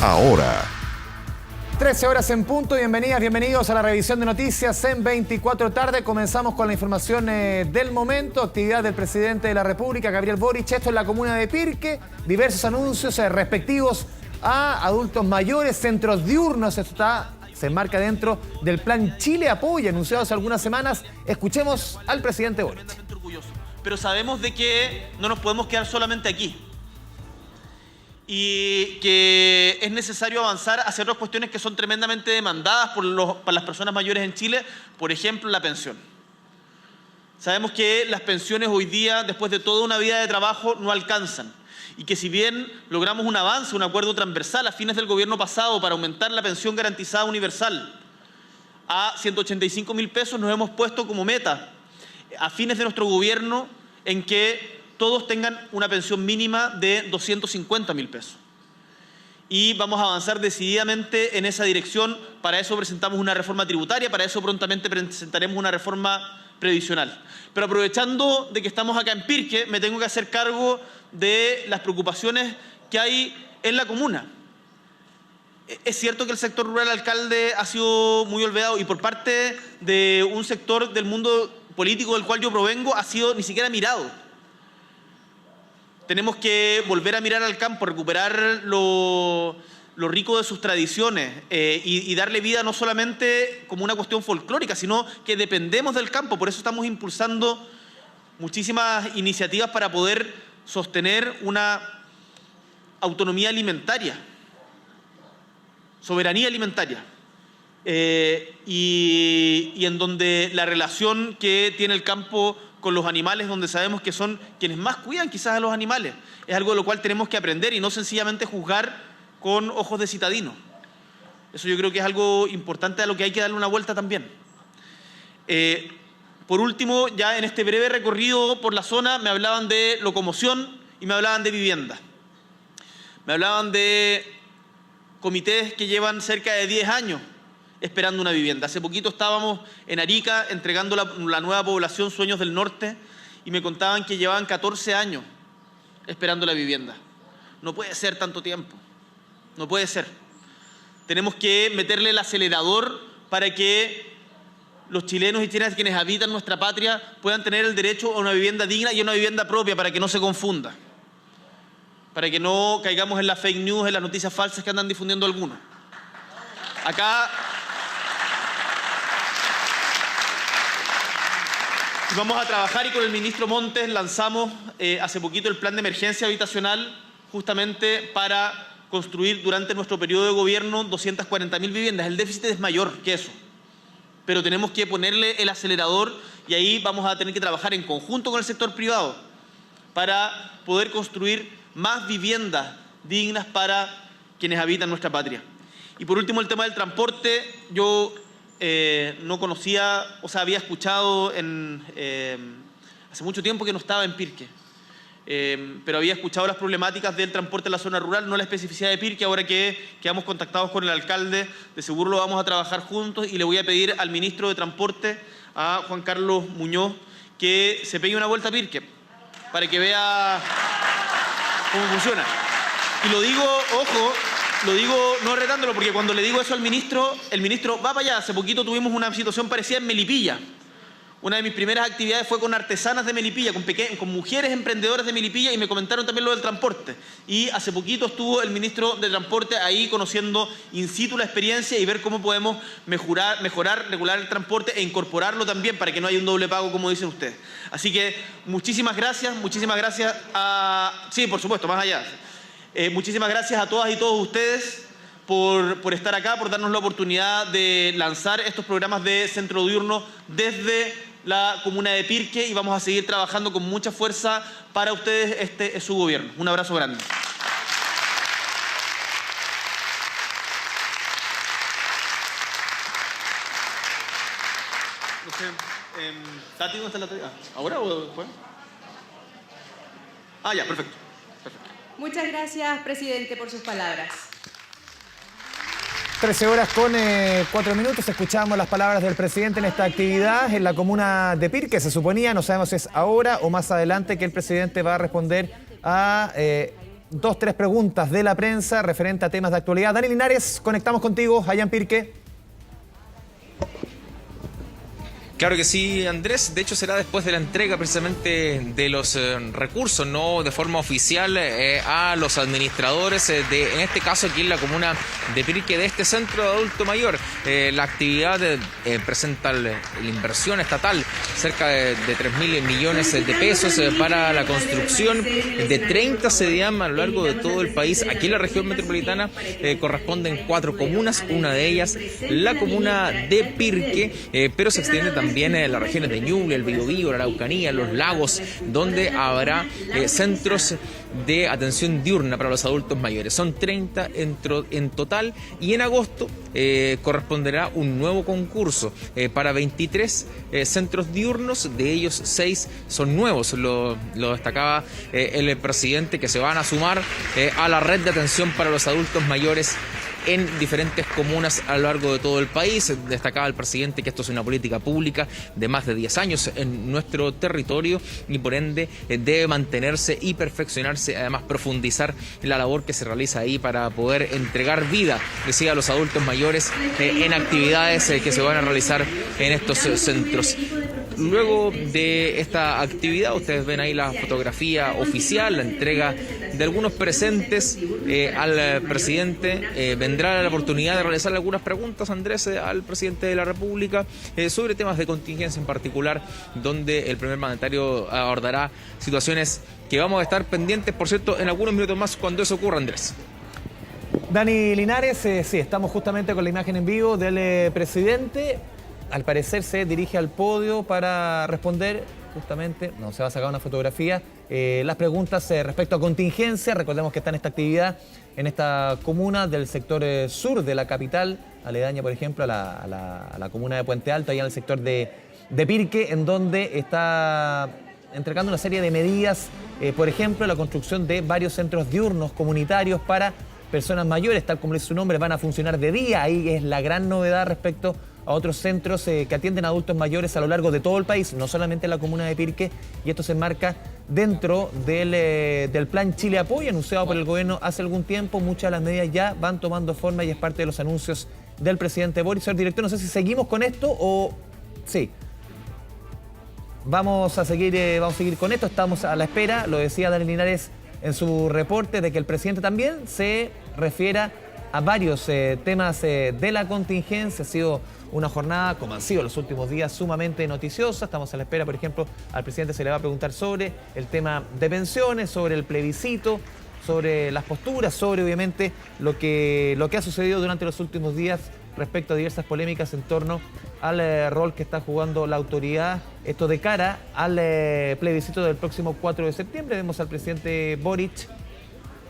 ahora. 13 horas en punto, bienvenidos a la revisión de noticias en 24 tarde. Comenzamos con la información del momento, actividad del presidente de la República, Gabriel Boric, esto en la comuna de Pirque, diversos anuncios respectivos a adultos mayores, centros diurnos, esto se enmarca dentro del plan Chile Apoya, anunciado hace algunas semanas. Escuchemos al presidente Boric. Pero sabemos de que no nos podemos quedar solamente aquí y que es necesario avanzar hacia otras cuestiones que son tremendamente demandadas para las personas mayores en Chile, por ejemplo, la pensión. Sabemos que las pensiones hoy día, después de toda una vida de trabajo, no alcanzan y que si bien logramos un avance, un acuerdo transversal a fines del gobierno pasado para aumentar la pensión garantizada universal a 185.000 pesos, nos hemos puesto como meta a fines de nuestro gobierno en que todos tengan una pensión mínima de 250.000 pesos. Y vamos a avanzar decididamente en esa dirección. Para eso presentamos una reforma tributaria, para eso prontamente presentaremos una reforma previsional. Pero aprovechando de que estamos acá en Pirque, me tengo que hacer cargo de las preocupaciones que hay en la comuna. Es cierto que el sector rural, alcalde, ha sido muy olvidado y por parte de un sector del mundo político del cual yo provengo ha sido ni siquiera mirado. Tenemos que volver a mirar al campo, recuperar lo rico de sus tradiciones y darle vida no solamente como una cuestión folclórica, sino que dependemos del campo. Por eso estamos impulsando muchísimas iniciativas para poder sostener una autonomía alimentaria, soberanía alimentaria. Y en donde la relación que tiene el campo con los animales, donde sabemos que son quienes más cuidan quizás a los animales, es algo de lo cual tenemos que aprender y no sencillamente juzgar con ojos de citadino. Eso yo creo que es algo importante a lo que hay que darle una vuelta también. Por último, ya en este breve recorrido por la zona me hablaban de locomoción y me hablaban de vivienda. Me hablaban de comités que llevan cerca de 10 años esperando una vivienda. Hace poquito estábamos en Arica entregando la nueva población Sueños del Norte y me contaban que llevaban 14 años esperando la vivienda. No puede ser tanto tiempo, no puede ser. Tenemos que meterle el acelerador para que los chilenos y chilenas quienes habitan nuestra patria puedan tener el derecho a una vivienda digna y a una vivienda propia, para que no se confunda, para que no caigamos en las fake news, en las noticias falsas que andan difundiendo algunos. Acá vamos a trabajar y con el ministro Montes lanzamos hace poquito el plan de emergencia habitacional justamente para construir durante nuestro periodo de gobierno 240.000 viviendas. El déficit es mayor que eso, pero tenemos que ponerle el acelerador y ahí vamos a tener que trabajar en conjunto con el sector privado para poder construir más viviendas dignas para quienes habitan nuestra patria. Y por último, el tema del transporte. Yo no conocía, o sea, había escuchado hace mucho tiempo que no estaba en Pirque, pero había escuchado las problemáticas del transporte en la zona rural, no la especificidad de Pirque. Ahora que quedamos contactados con el alcalde, de seguro lo vamos a trabajar juntos y le voy a pedir al ministro de Transporte, a Juan Carlos Muñoz, que se pegue una vuelta a Pirque para que vea cómo funciona. Y lo digo, ojo, lo digo no retándolo, porque cuando le digo eso al ministro, el ministro va para allá. Hace poquito tuvimos una situación parecida en Melipilla. Una de mis primeras actividades fue con artesanas de Melipilla, con mujeres emprendedoras de Melipilla, y me comentaron también lo del transporte. Y hace poquito estuvo el ministro de Transporte ahí conociendo in situ la experiencia y ver cómo podemos mejorar, regular el transporte e incorporarlo también para que no haya un doble pago, como dicen ustedes. Así que muchísimas gracias a... Sí, por supuesto, más allá. Muchísimas gracias a todas y todos ustedes por estar acá, por darnos la oportunidad de lanzar estos programas de centro diurno desde la comuna de Pirque, y vamos a seguir trabajando con mucha fuerza para ustedes. Este es su gobierno. Un abrazo grande. No sé, Tati, ¿dónde está la Tati? ¿Ahora o después? Ya, perfecto. Muchas gracias, presidente, por sus palabras. 13 horas con 4 minutos. Escuchamos las palabras del presidente en esta actividad en la comuna de Pirque. Se suponía, no sabemos si es ahora o más adelante, que el presidente va a responder a 2-3 preguntas de la prensa referente a temas de actualidad. Dani Linares, conectamos contigo allá en Pirque. Claro que sí, Andrés. De hecho, será después de la entrega precisamente de los recursos, no de forma oficial, a los administradores en este caso aquí en la comuna de Pirque, de este centro de adulto mayor. La actividad presenta la inversión estatal, cerca de 3.000 millones de pesos para la construcción de 30 CDIAM a lo largo de todo el país. Aquí en la región metropolitana corresponden 4 comunas, una de ellas la comuna de Pirque, pero se extiende también en las regiones de Ñuble, el Biobío, la Araucanía, los lagos, donde habrá centros de atención diurna para los adultos mayores. Son 30 en total, y en agosto corresponderá un nuevo concurso para 23 centros diurnos. De ellos 6 son nuevos, lo destacaba el presidente, que se van a sumar a la red de atención para los adultos mayores en diferentes comunas a lo largo de todo el país. Destacaba el presidente que esto es una política pública de más de 10 años en nuestro territorio y por ende debe mantenerse y perfeccionarse, además profundizar la labor que se realiza ahí para poder entregar vida, decía, a los adultos mayores en actividades que se van a realizar en estos centros. Luego de esta actividad, ustedes ven ahí la fotografía oficial, la entrega de algunos presentes al presidente. Vendrá la oportunidad de realizar algunas preguntas, Andrés, al presidente de la República sobre temas de contingencia en particular, donde el primer mandatario abordará situaciones que vamos a estar pendientes, por cierto, en algunos minutos más cuando eso ocurra, Andrés. Dani Linares, sí, estamos justamente con la imagen en vivo del presidente. Al parecer se dirige al podio para responder, justamente, no se va a sacar una fotografía, las preguntas respecto a contingencia. Recordemos que está en esta actividad, en esta comuna del sector sur de la capital, aledaña, por ejemplo, a la comuna de Puente Alto, allá en el sector de Pirque, en donde está entregando una serie de medidas, por ejemplo, la construcción de varios centros diurnos comunitarios para personas mayores, tal como dice su nombre, van a funcionar de día. Ahí es la gran novedad respecto a otros centros que atienden a adultos mayores a lo largo de todo el país, no solamente en la comuna de Pirque, y esto se enmarca dentro del plan Chile Apoya, anunciado por el gobierno hace algún tiempo. Muchas de las medidas ya van tomando forma y es parte de los anuncios del presidente Boric. Señor director, no sé si seguimos con esto o... Sí. Vamos a seguir con esto, estamos a la espera, lo decía Dani Linares en su reporte, de que el presidente también se refiera a varios temas de la contingencia. Ha sido una jornada, como han sido los últimos días, sumamente noticiosa. Estamos a la espera, por ejemplo, al presidente se le va a preguntar sobre el tema de pensiones, sobre el plebiscito, sobre las posturas, sobre obviamente lo que ha sucedido durante los últimos días respecto a diversas polémicas en torno al rol que está jugando la autoridad. Esto de cara al plebiscito del próximo 4 de septiembre. Vemos al presidente Boric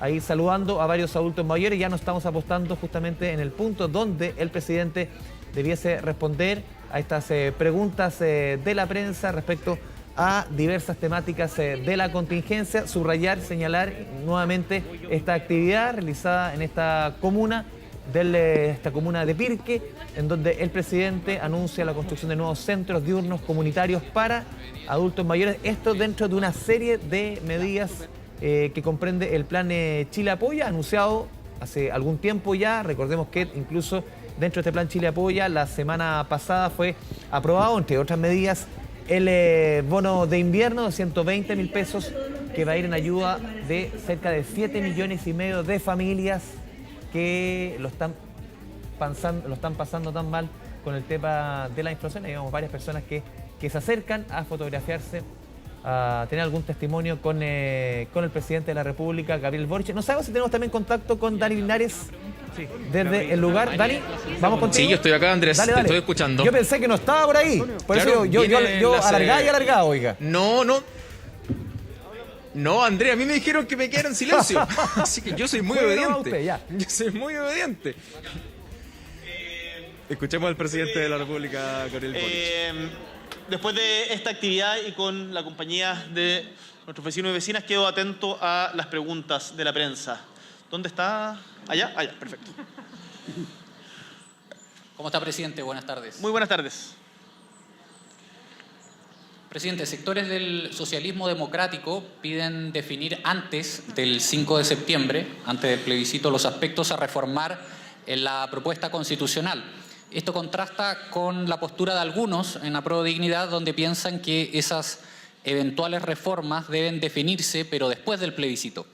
ahí saludando a varios adultos mayores. Ya nos estamos apostando justamente en el punto donde el presidente debiese responder a estas preguntas de la prensa respecto a diversas temáticas de la contingencia. Subrayar, señalar nuevamente esta actividad realizada en esta comuna, esta comuna de Pirque, en donde el presidente anuncia la construcción de nuevos centros diurnos comunitarios para adultos mayores. Esto dentro de una serie de medidas que comprende el plan Chile Apoya, anunciado hace algún tiempo ya. Recordemos que incluso dentro de este plan Chile Apoya, la semana pasada fue aprobado, entre otras medidas, el bono de invierno de 120.000 pesos, que va a ir en ayuda de cerca de 7,5 millones de familias que lo están pasando tan mal con el tema de la inflación. Hay varias personas que se acercan a fotografiarse, a tener algún testimonio con el presidente de la República, Gabriel Boric. No sabemos si tenemos también contacto con Dani Linares desde el lugar. Dani, vamos contigo. Sí, yo estoy acá, Andrés, dale. Te estoy escuchando. Yo pensé que no estaba por ahí, por claro, eso yo alargaba, oiga. No, Andrea, a mí me dijeron que me quedara en silencio. Así que yo soy muy obediente. Yo soy muy obediente. Escuchemos al presidente de la República, Gabriel Boric. Después de esta actividad y con la compañía de nuestros vecinos y vecinas, quedo atento a las preguntas de la prensa. ¿Dónde está? ¿Allá? Allá, perfecto. ¿Cómo está, presidente? Buenas tardes. Muy buenas tardes. Presidente, sectores del socialismo democrático piden definir antes del 5 de septiembre, antes del plebiscito, los aspectos a reformar en la propuesta constitucional. Esto contrasta con la postura de algunos en Apruebo Dignidad, donde piensan que esas eventuales reformas deben definirse, pero después del plebiscito.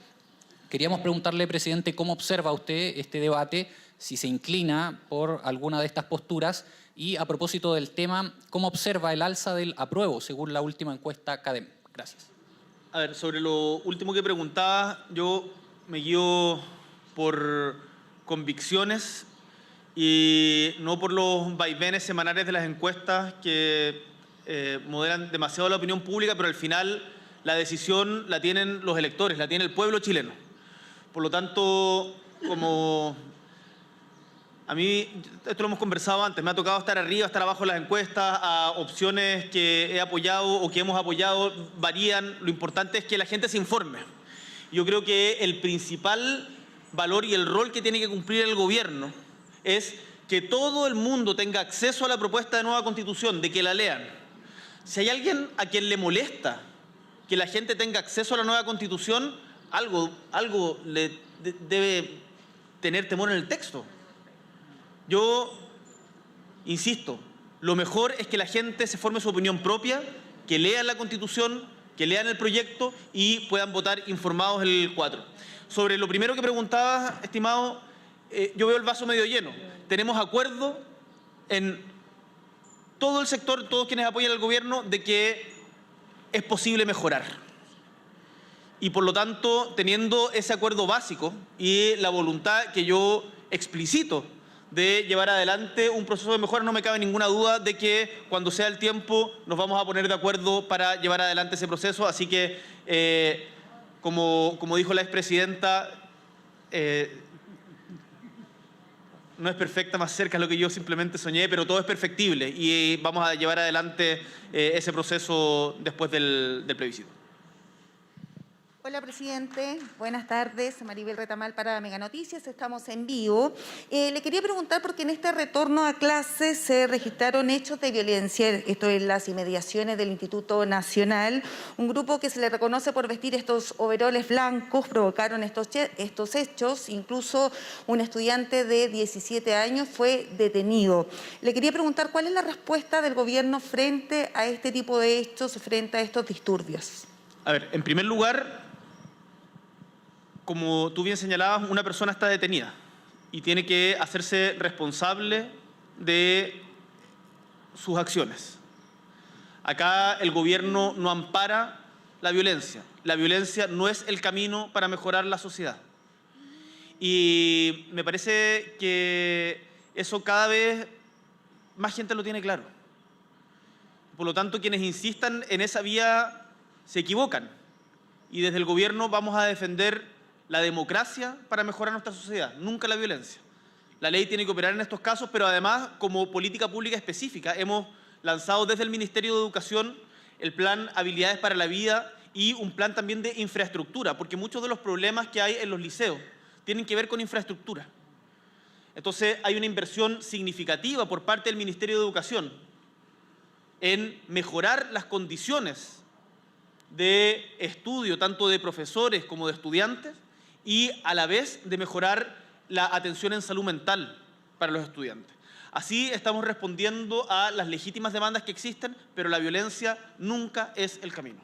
Queríamos preguntarle, presidente, cómo observa usted este debate, si se inclina por alguna de estas posturas, y a propósito del tema, ¿cómo observa el alza del apruebo según la última encuesta CADEM? Gracias. A ver, sobre lo último que preguntaba, yo me guío por convicciones y no por los vaivenes semanales de las encuestas que modelan demasiado la opinión pública, pero al final la decisión la tienen los electores, la tiene el pueblo chileno. Por lo tanto, como a mí, esto lo hemos conversado antes, me ha tocado estar arriba, estar abajo en las encuestas, a opciones que he apoyado o que hemos apoyado varían. Lo importante es que la gente se informe. Yo creo que el principal valor y el rol que tiene que cumplir el gobierno es que todo el mundo tenga acceso a la propuesta de nueva Constitución, de que la lean. Si hay alguien a quien le molesta que la gente tenga acceso a la nueva Constitución, algo le debe tener temor en el texto. Yo insisto, lo mejor es que la gente se forme su opinión propia, que lean la Constitución, que lean el proyecto y puedan votar informados el 4. Sobre lo primero que preguntaba, estimado, yo veo el vaso medio lleno. Tenemos acuerdo en todo el sector, todos quienes apoyan al gobierno, de que es posible mejorar. Y por lo tanto, teniendo ese acuerdo básico y la voluntad que yo explicito de llevar adelante un proceso de mejora, no me cabe ninguna duda de que cuando sea el tiempo nos vamos a poner de acuerdo para llevar adelante ese proceso. Así que, como dijo la expresidenta, no es perfecta, más cerca es lo que yo simplemente soñé, pero todo es perfectible y vamos a llevar adelante ese proceso después del plebiscito. Hola, presidente. Buenas tardes. Maribel Retamal para Mega Noticias. Estamos en vivo. Le quería preguntar porque en este retorno a clases se registraron hechos de violencia, esto en las inmediaciones del Instituto Nacional. Un grupo que se le reconoce por vestir estos overoles blancos provocaron estos hechos. Incluso un estudiante de 17 años fue detenido. Le quería preguntar cuál es la respuesta del gobierno frente a este tipo de hechos, frente a estos disturbios. A ver, en primer lugar, como tú bien señalabas, una persona está detenida y tiene que hacerse responsable de sus acciones. Acá el gobierno no ampara la violencia. La violencia no es el camino para mejorar la sociedad. Y me parece que eso cada vez más gente lo tiene claro. Por lo tanto, quienes insistan en esa vía se equivocan. Y desde el gobierno vamos a defender la democracia para mejorar nuestra sociedad, nunca la violencia. La ley tiene que operar en estos casos, pero además, como política pública específica, hemos lanzado desde el Ministerio de Educación el plan Habilidades para la Vida y un plan también de infraestructura, porque muchos de los problemas que hay en los liceos tienen que ver con infraestructura. Entonces, hay una inversión significativa por parte del Ministerio de Educación en mejorar las condiciones de estudio, tanto de profesores como de estudiantes, y a la vez de mejorar la atención en salud mental para los estudiantes. Así estamos respondiendo a las legítimas demandas que existen, pero la violencia nunca es el camino.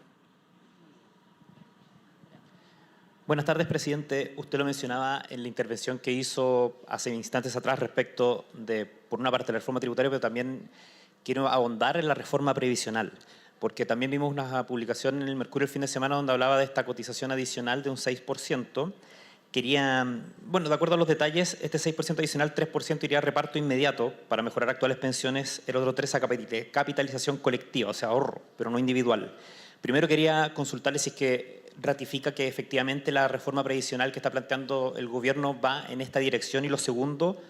Buenas tardes, presidente. Usted lo mencionaba en la intervención que hizo hace instantes atrás respecto de, por una parte, la reforma tributaria, pero también quiero ahondar en la reforma previsional, porque también vimos una publicación en el Mercurio el fin de semana donde hablaba de esta cotización adicional de un 6%. De acuerdo a los detalles, este 6% adicional, 3% iría a reparto inmediato para mejorar actuales pensiones, el otro 3% a capitalización colectiva, o sea, ahorro, pero no individual. Primero quería consultarle si es que ratifica que efectivamente la reforma previsional que está planteando el gobierno va en esta dirección, y lo segundo,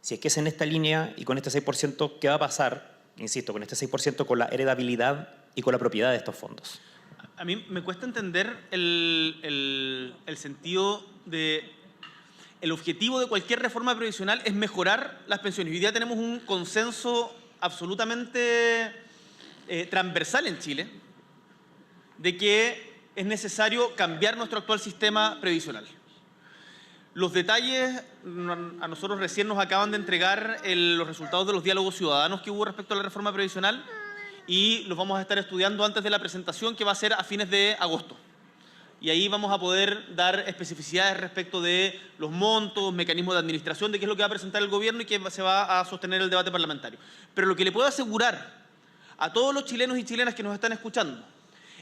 si es que es en esta línea y con este 6%, ¿qué va a pasar, insisto, con este 6% con la heredabilidad y con la propiedad de estos fondos? A mí me cuesta entender el sentido de... El objetivo de cualquier reforma previsional es mejorar las pensiones. Hoy día tenemos un consenso absolutamente transversal en Chile de que es necesario cambiar nuestro actual sistema previsional. Los detalles, a nosotros recién nos acaban de entregar los resultados de los diálogos ciudadanos que hubo respecto a la reforma previsional y los vamos a estar estudiando antes de la presentación que va a ser a fines de agosto. Y ahí vamos a poder dar especificidades respecto de los montos, mecanismos de administración, de qué es lo que va a presentar el gobierno y que se va a sostener el debate parlamentario. Pero lo que le puedo asegurar a todos los chilenos y chilenas que nos están escuchando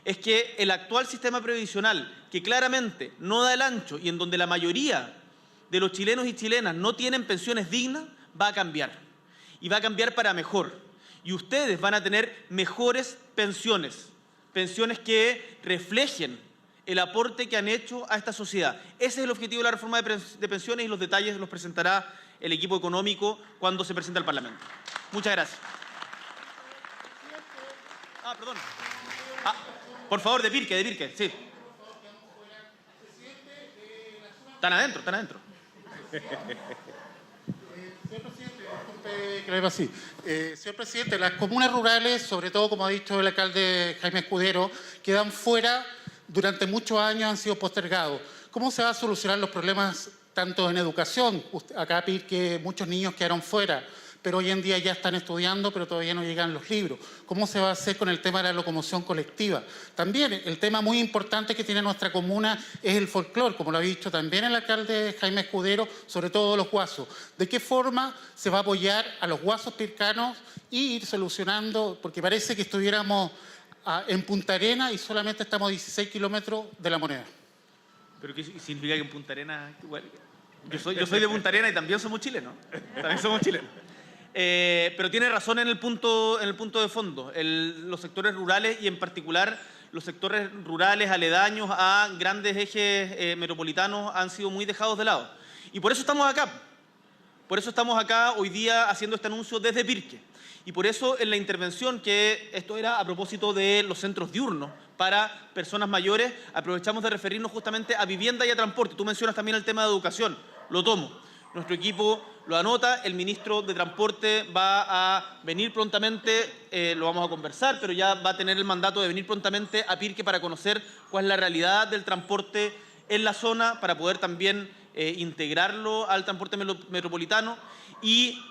es que el actual sistema previsional, que claramente no da el ancho y en donde la mayoría de los chilenos y chilenas no tienen pensiones dignas, va a cambiar. Y va a cambiar para mejor. Y ustedes van a tener mejores pensiones, pensiones que reflejen el aporte que han hecho a esta sociedad. Ese es el objetivo de la reforma de pensiones y los detalles los presentará el equipo económico cuando se presente al Parlamento. Muchas gracias. Perdón. Por favor, de Pirque, sí. Están adentro. Señor presidente, disculpe que lo diga así. Señor presidente, las comunas rurales, sobre todo, como ha dicho el alcalde Jaime Escudero, quedan fuera durante muchos años, han sido postergados. ¿Cómo se va a solucionar los problemas tanto en educación? Acá que muchos niños quedaron fuera, pero hoy en día ya están estudiando, pero todavía no llegan los libros. ¿Cómo se va a hacer con el tema de la locomoción colectiva? También el tema muy importante que tiene nuestra comuna es el folclore, como lo ha dicho también el alcalde Jaime Escudero, sobre todo los guasos. ¿De qué forma se va a apoyar a los guasos pircanos y ir solucionando? Porque parece que estuviéramos en Punta Arenas y solamente estamos a 16 kilómetros de La Moneda. ¿Pero qué significa que en Punta Arenas? Igual, yo soy de Punta Arenas y también somos chilenos. Pero tiene razón en el punto de fondo. Los sectores rurales y en particular los sectores rurales aledaños a grandes ejes metropolitanos han sido muy dejados de lado. Y por eso estamos acá. Por eso estamos acá hoy día haciendo este anuncio desde Pirque. Y por eso en la intervención, que esto era a propósito de los centros diurnos para personas mayores, aprovechamos de referirnos justamente a vivienda y a transporte. Tú mencionas también el tema de educación, lo tomo. Nuestro equipo lo anota, el ministro de Transporte va a venir prontamente, lo vamos a conversar, pero ya va a tener el mandato de venir prontamente a Pirque para conocer cuál es la realidad del transporte en la zona, para poder también integrarlo al transporte metropolitano y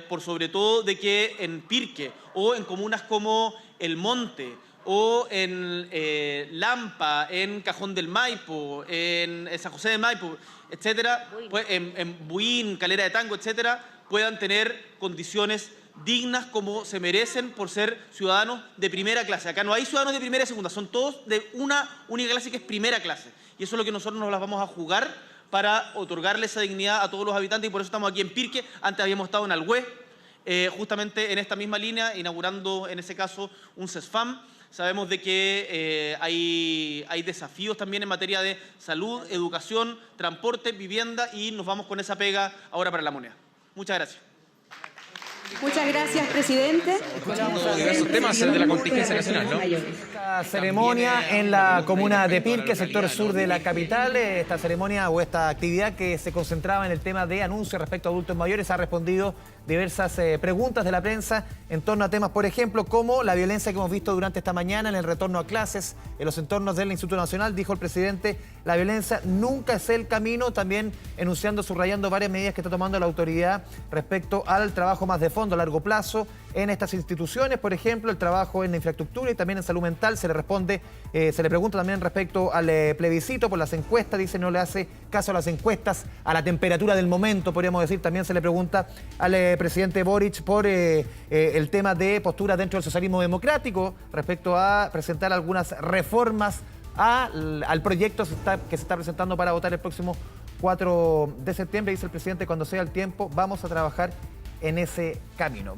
por sobre todo de que en Pirque o en comunas como El Monte o en Lampa, en Cajón del Maipo, en San José de Maipo, etcétera, pues, en Buin, Calera de Tango, etcétera, puedan tener condiciones dignas como se merecen por ser ciudadanos de primera clase. Acá no hay ciudadanos de primera y segunda, son todos de una única clase que es primera clase. Y eso es lo que nosotros nos las vamos a jugar para otorgarle esa dignidad a todos los habitantes y por eso estamos aquí en Pirque. Antes habíamos estado en Alhué, justamente en esta misma línea, inaugurando en ese caso un CESFAM. Sabemos de que hay desafíos también en materia de salud, educación, transporte, vivienda y nos vamos con esa pega ahora para La Moneda. Muchas gracias. Muchas gracias, presidente. Escuchando diversos temas de la contingencia nacional, ¿no? Esta ceremonia en la comuna de Pirque, sector sur de la capital, esta ceremonia o esta actividad que se concentraba en el tema de anuncios respecto a adultos mayores, ha respondido diversas preguntas de la prensa en torno a temas, por ejemplo, como la violencia que hemos visto durante esta mañana en el retorno a clases en los entornos del Instituto Nacional. Dijo el presidente, la violencia nunca es el camino, también enunciando, subrayando varias medidas que está tomando la autoridad respecto al trabajo más de fondo a largo plazo en estas instituciones, por ejemplo, el trabajo en infraestructura y también en salud mental. Se le responde, se le pregunta también respecto al plebiscito por las encuestas, dice no le hace caso a las encuestas, a la temperatura del momento, podríamos decir. También se le pregunta al presidente Boric por el tema de postura dentro del socialismo democrático respecto a presentar algunas reformas al proyecto que se está presentando para votar el próximo 4 de septiembre. Dice el presidente, cuando sea el tiempo, vamos a trabajar en ese camino.